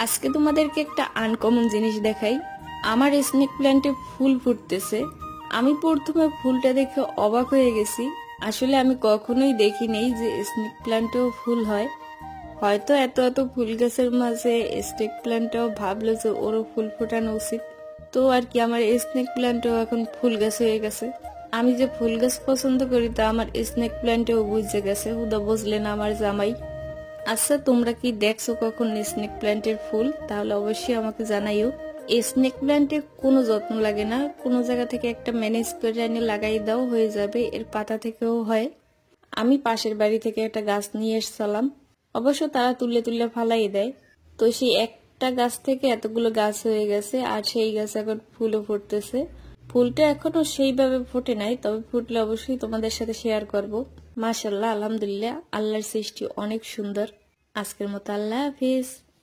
আজকে তোমাদেরকে একটা আনকমন জিনিস দেখাই। আমার স্নেক প্ল্যান্টে ফুল ফুটতেছে। আমি প্রথমে ফুলটা দেখে অবাক হয়ে গেছি। আসলে আমি কখনোই দেখিনি যে স্নেক প্ল্যান্টেও ফুল হয়। হয়তো এত এত ফুল গাছের মাঝে স্নেক প্ল্যান্টটাও ভাবলো যে ওরও ফুল ফোটানো উচিত। তো আর কি, আমার স্নেক প্ল্যান্টও এখন ফুল গাছ হয়ে গেছে। আমি যে ফুল গাছ পছন্দ করি তা আমার স্নেক প্ল্যান্টেও বুঝে গেছে, হুদা বুঝলেন আমার জামাই। আচ্ছা, তোমরা কি দেখছো কখন স্নেক প্ল্যান্টের ফুল? তাহলে অবশ্যই আমাকে জানাইও। স্নেক প্ল্যান্টে কোনো যত্ন লাগে না, কোনো জায়গা থেকে একটা ম্যানেজ করে এনে লাগাই দাও, হয়ে যাবে। এর পাতা থেকেও হয়। আমি পাশের বাড়ি থেকে একটা গাছ নিয়ে এসেছিলাম, অবশ্য তারা তুলে তুলে ফালাই দেয়। তো সেই একটা গাছ থেকে এতগুলো গাছ হয়ে গেছে, আর সেই গাছ এখন ফুলও ফুটতেছে। ফুলটা এখনো সেইভাবে ফোটে নাই, তবে ফুটলে অবশ্যই তোমাদের সাথে শেয়ার করব। মাশাআল্লাহ, আলহামদুলিল্লাহ, আল্লাহর সৃষ্টি অনেক সুন্দর। আজকের মতো আল্লাহ হাফিজ।